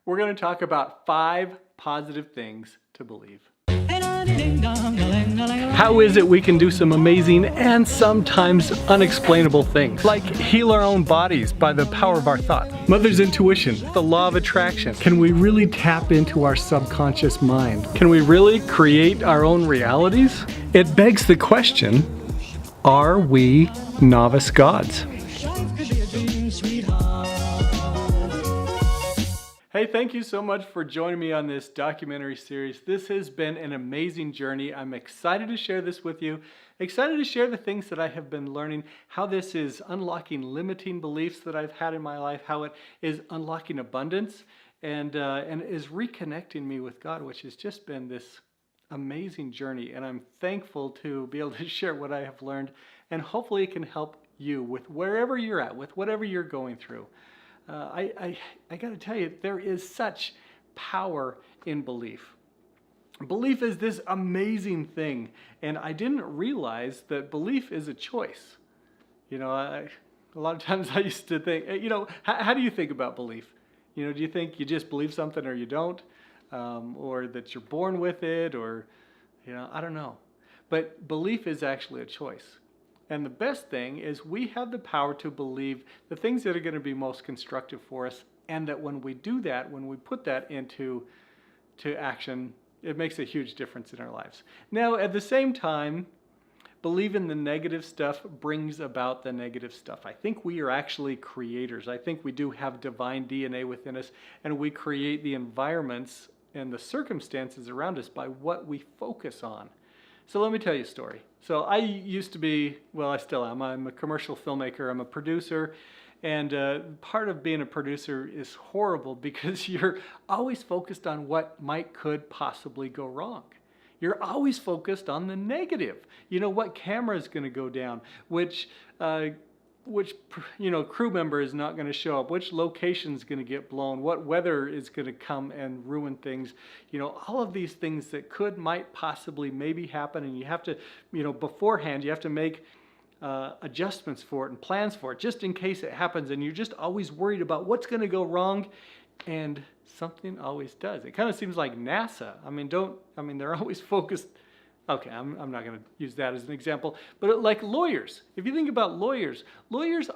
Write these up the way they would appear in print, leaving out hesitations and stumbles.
We're going to talk about 5 positive things to believe. How is it we can do some amazing and sometimes unexplainable things, like heal our own bodies by the power of our thought? Mother's intuition, the law of attraction. Can we really tap into our subconscious mind? Can we really create our own realities? It begs the question, are we novice gods? Hey, thank you so much for joining me on this documentary series. This has been an amazing journey. I'm excited to share this with you. Excited to share the things that I have been learning, how this is unlocking limiting beliefs that I've had in my life, how it is unlocking abundance, and is reconnecting me with God, which has just been this amazing journey. And I'm thankful to be able to share what I have learned, and hopefully it can help you with wherever you're at, with whatever you're going through. I got to tell you, there is such power in belief. Belief is this amazing thing, and I didn't realize that belief is a choice. You know, a lot of times I used to think, how do you think about belief? You know, do you think you just believe something or you don't, or that you're born with it, or, I don't know. But belief is actually a choice. And the best thing is we have the power to believe the things that are going to be most constructive for us, and that when we do that, when we put that into action, it makes a huge difference in our lives. Now, at the same time, believing the negative stuff brings about the negative stuff. I think we are actually creators. I think we do have divine DNA within us, and we create the environments and the circumstances around us by what we focus on. So let me tell you a story. So I used to be, well, I still am. I'm a commercial filmmaker. I'm a producer. And part of being a producer is horrible because you're always focused on what could possibly go wrong. You're always focused on the negative. You know, what camera is going to go down, which crew member is not going to show up, which location is going to get blown, what weather is going to come and ruin things, all of these things that might possibly maybe happen, and you have to, beforehand, you have to make adjustments for it and plans for it just in case it happens, and you're just always worried about what's going to go wrong, and something always does. It kind of seems like NASA. They're always focused. Okay, I'm not going to use that as an example, but like lawyers, if you think about lawyers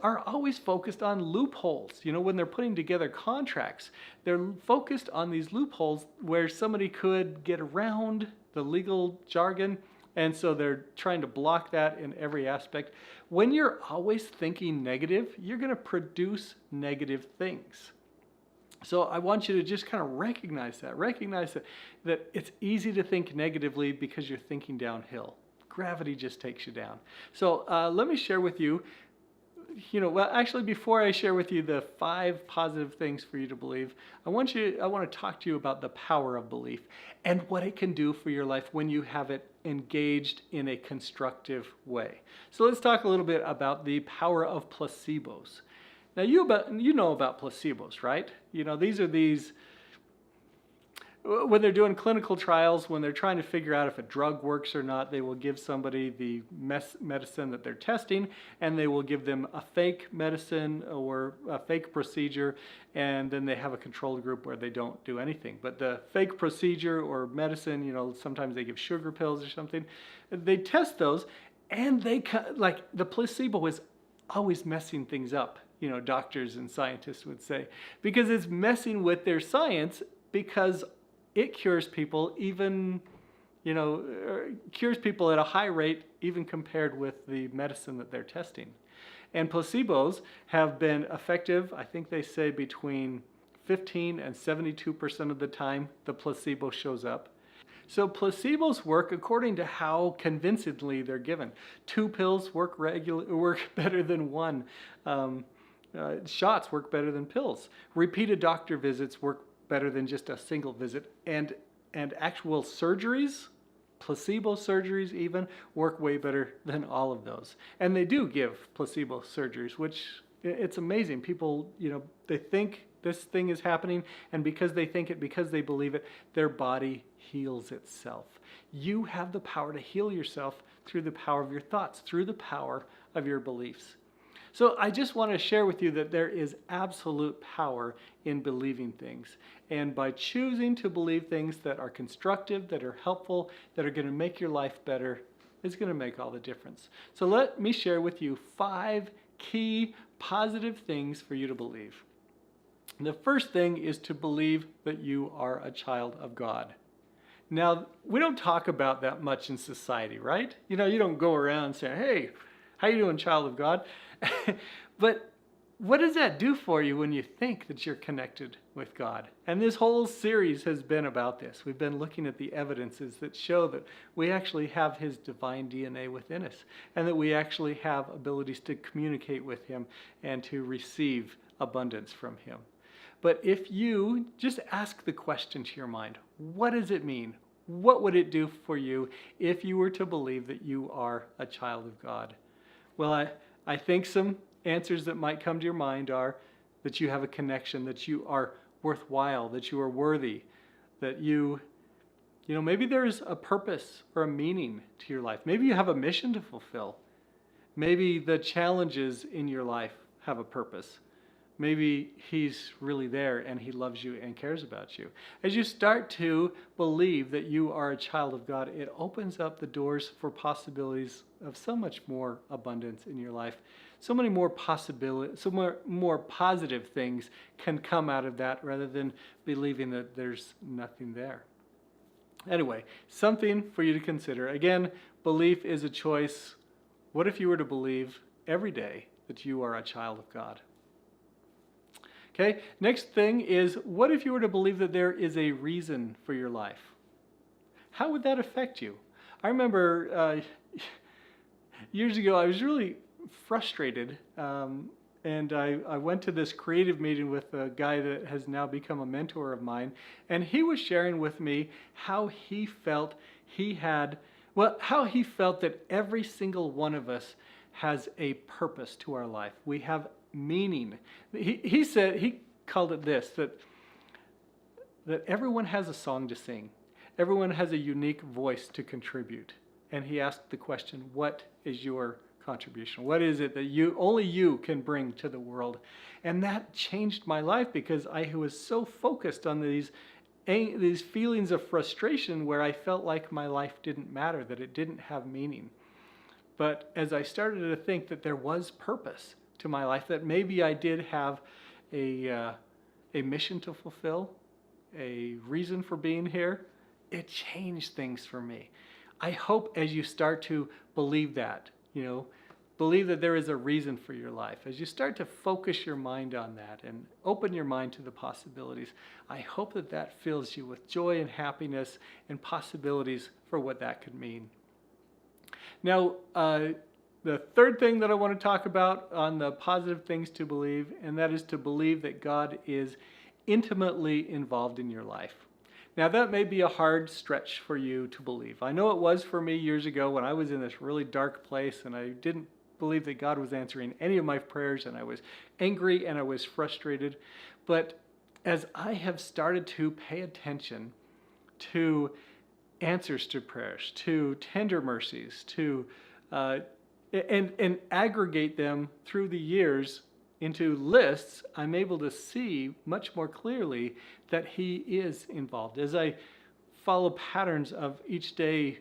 are always focused on loopholes. When they're putting together contracts, they're focused on these loopholes where somebody could get around the legal jargon, and so they're trying to block that in every aspect. When you're always thinking negative, you're going to produce negative things. So I want you to just kind of recognize that it's easy to think negatively because you're thinking downhill. Gravity just takes you down. So let me share with you, before I share with you the 5 positive things for you to believe, I want to talk to you about the power of belief and what it can do for your life when you have it engaged in a constructive way. So let's talk a little bit about the power of placebos. Now, you know about placebos, right? These are when they're doing clinical trials, when they're trying to figure out if a drug works or not, they will give somebody the medicine that they're testing, and they will give them a fake medicine or a fake procedure, and then they have a control group where they don't do anything. But the fake procedure or medicine, sometimes they give sugar pills or something. They test those, and the placebo is always messing things up. Doctors and scientists would say, because it's messing with their science, because it cures people cures people at a high rate, even compared with the medicine that they're testing. And placebos have been effective, I think they say between 15 and 72% of the time the placebo shows up. So placebos work according to how convincingly they're given. 2 pills work better than 1. Shots work better than pills. Repeated doctor visits work better than just a single visit. And actual surgeries, placebo surgeries even, work way better than all of those. And they do give placebo surgeries, which it's amazing. People, they think this thing is happening, and because they think it, because they believe it, their body heals itself. You have the power to heal yourself through the power of your thoughts, through the power of your beliefs. So I just want to share with you that there is absolute power in believing things. And by choosing to believe things that are constructive, that are helpful, that are going to make your life better, it's going to make all the difference. So let me share with you 5 key positive things for you to believe. The first thing is to believe that you are a child of God. Now, we don't talk about that much in society, right? You don't go around saying, hey, how you doing, child of God? But what does that do for you when you think that you're connected with God? And this whole series has been about this. We've been looking at the evidences that show that we actually have His divine DNA within us, and that we actually have abilities to communicate with Him and to receive abundance from Him. But if you just ask the question to your mind, what does it mean? What would it do for you if you were to believe that you are a child of God? Well, I think some answers that might come to your mind are that you have a connection, that you are worthwhile, that you are worthy, that maybe there's a purpose or a meaning to your life. Maybe you have a mission to fulfill. Maybe the challenges in your life have a purpose. Maybe He's really there and He loves you and cares about you. As you start to believe that you are a child of God, it opens up the doors for possibilities of so much more abundance in your life. So many more possibilities, more positive things can come out of that rather than believing that there's nothing there. Anyway, something for you to consider. Again, belief is a choice. What if you were to believe every day that you are a child of God? Okay, next thing is, what if you were to believe that there is a reason for your life? How would that affect you? I remember years ago, I was really frustrated, and I went to this creative meeting with a guy that has now become a mentor of mine, and he was sharing with me how he felt that every single one of us has a purpose to our life. We have meaning. He said, he called it this, that everyone has a song to sing. Everyone has a unique voice to contribute. And he asked the question, what is your contribution? What is it that only you can bring to the world? And that changed my life, because I was so focused on these feelings of frustration where I felt like my life didn't matter, that it didn't have meaning. But as I started to think that there was purpose to my life, that maybe I did have a mission to fulfill, a reason for being here, it changed things for me. I hope as you start to believe that, believe that there is a reason for your life, as you start to focus your mind on that and open your mind to the possibilities, I hope that fills you with joy and happiness and possibilities for what that could mean. Now, the third thing that I want to talk about on the positive things to believe, and that is to believe that God is intimately involved in your life. Now, that may be a hard stretch for you to believe. I know it was for me years ago when I was in this really dark place and I didn't believe that God was answering any of my prayers, and I was angry and I was frustrated. But as I have started to pay attention to answers to prayers, to tender mercies, to and aggregate them through the years into lists, I'm able to see much more clearly that He is involved. As I follow patterns of each day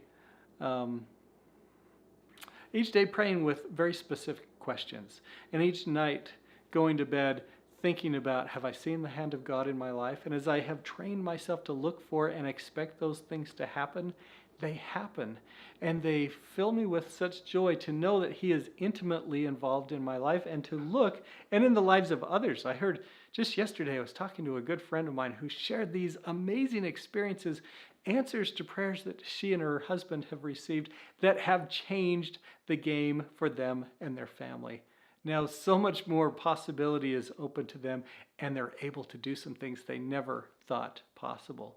praying with very specific questions, and each night going to bed thinking about, have I seen the hand of God in my life? And as I have trained myself to look for and expect those things to happen, they happen. And they fill me with such joy to know that He is intimately involved in my life, and to look, and in the lives of others. I heard just yesterday, I was talking to a good friend of mine who shared these amazing experiences, answers to prayers that she and her husband have received that have changed the game for them and their family. Now, so much more possibility is open to them, and they're able to do some things they never thought possible.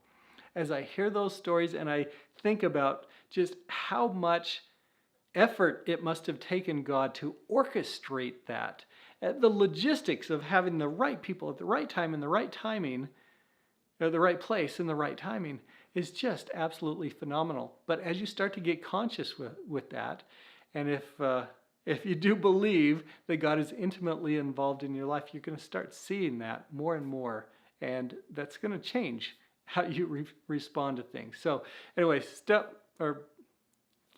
As I hear those stories and I think about just how much effort it must have taken God to orchestrate that, the logistics of having the right people at the right time and the right timing, or the right place and the right timing, is just absolutely phenomenal. But as you start to get conscious with that, and if if you do believe that God is intimately involved in your life, you're going to start seeing that more and more. And that's going to change how you respond to things. So anyway,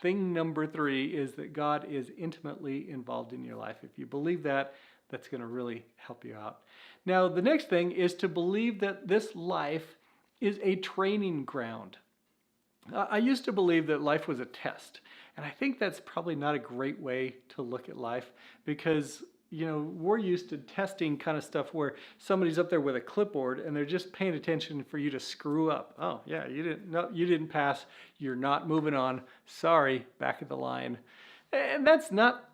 thing number 3 is that God is intimately involved in your life. If you believe that, that's going to really help you out. Now, the next thing is to believe that this life is a training ground. I used to believe that life was a test, and I think that's probably not a great way to look at life, because we're used to testing kind of stuff where somebody's up there with a clipboard and they're just paying attention for you to screw up. Oh yeah, you didn't pass. You're not moving on. Sorry, back of the line. And that's not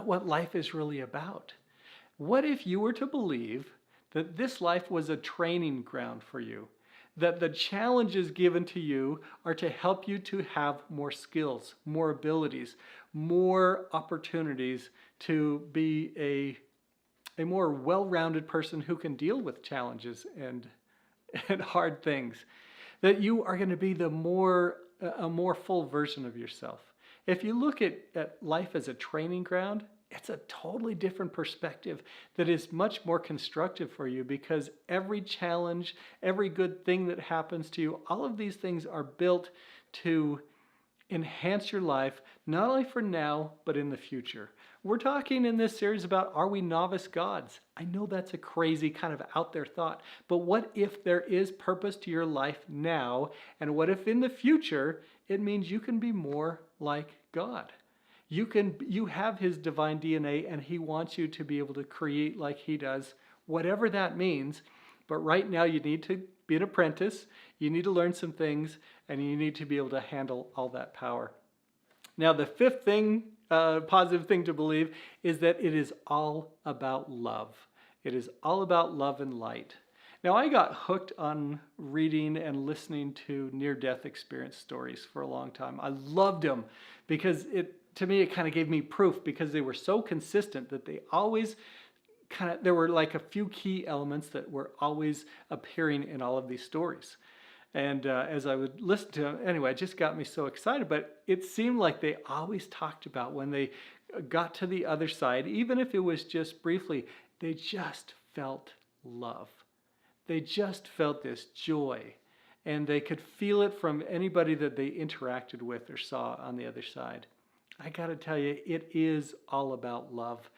what life is really about. What if you were to believe that this life was a training ground for you? That the challenges given to you are to help you to have more skills, more abilities, more opportunities to be a more well-rounded person who can deal with challenges and hard things. That you are going to be a more full version of yourself. If you look at life as a training ground, it's a totally different perspective that is much more constructive for you, because every challenge, every good thing that happens to you, all of these things are built to enhance your life, not only for now, but in the future. We're talking in this series about, are we novice gods? I know that's a crazy kind of out there thought, but what if there is purpose to your life now? And what if in the future, it means you can be more like God? You have his divine DNA, and he wants you to be able to create like he does, whatever that means. But right now you need to be an apprentice, you need to learn some things, and you need to be able to handle all that power. Now the 5th thing, positive thing to believe, is that it is all about love. It is all about love and light. Now, I got hooked on reading and listening to near-death experience stories for a long time. I loved them because to me, it kind of gave me proof, because they were so consistent that they always there were like a few key elements that were always appearing in all of these stories. And as I would listen to them, anyway, it just got me so excited. But it seemed like they always talked about when they got to the other side, even if it was just briefly, they just felt love. They just felt this joy. And they could feel it from anybody that they interacted with or saw on the other side. I got to tell you, it is all about love.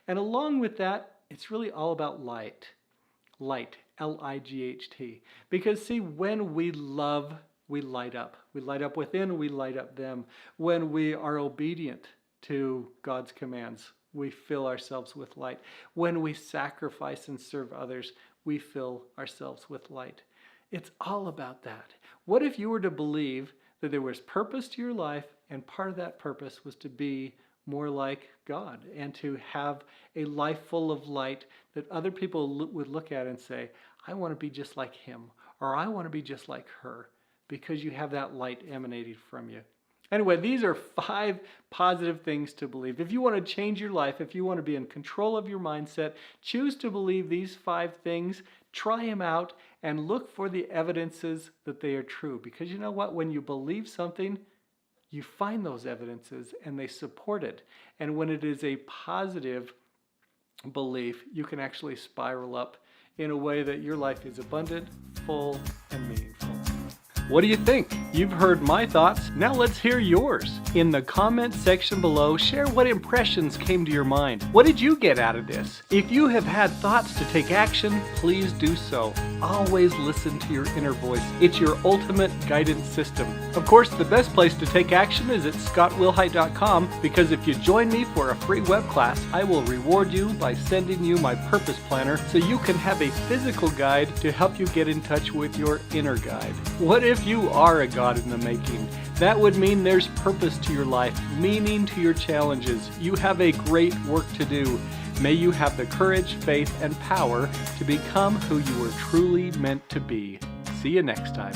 And along with that, it's really all about light. Light, L-I-G-H-T. Because see, when we love, we light up. We light up within, we light up them. When we are obedient to God's commands, we fill ourselves with light. When we sacrifice and serve others, we fill ourselves with light. It's all about that. What if you were to believe that there was purpose to your life, and part of that purpose was to be more like God and to have a life full of light that other people would look at and say, I want to be just like him, or I want to be just like her, because you have that light emanating from you. Anyway, these are 5 positive things to believe. If you want to change your life, if you want to be in control of your mindset, choose to believe these 5 things, try them out, and look for the evidences that they are true. Because you know what? When you believe something, you find those evidences and they support it. And when it is a positive belief, you can actually spiral up in a way that your life is abundant, full, and meaningful. What do you think? You've heard my thoughts. Now let's hear yours. In the comment section below, share what impressions came to your mind. What did you get out of this? If you have had thoughts to take action, please do so. Always listen to your inner voice. It's your ultimate guidance system. Of course, the best place to take action is at scottwilhite.com, because if you join me for a free web class, I will reward you by sending you my purpose planner so you can have a physical guide to help you get in touch with your inner guide. What if you are a God in the making? That would mean there's purpose to your life, meaning to your challenges. You have a great work to do. May you have the courage, faith, and power to become who you were truly meant to be. See you next time.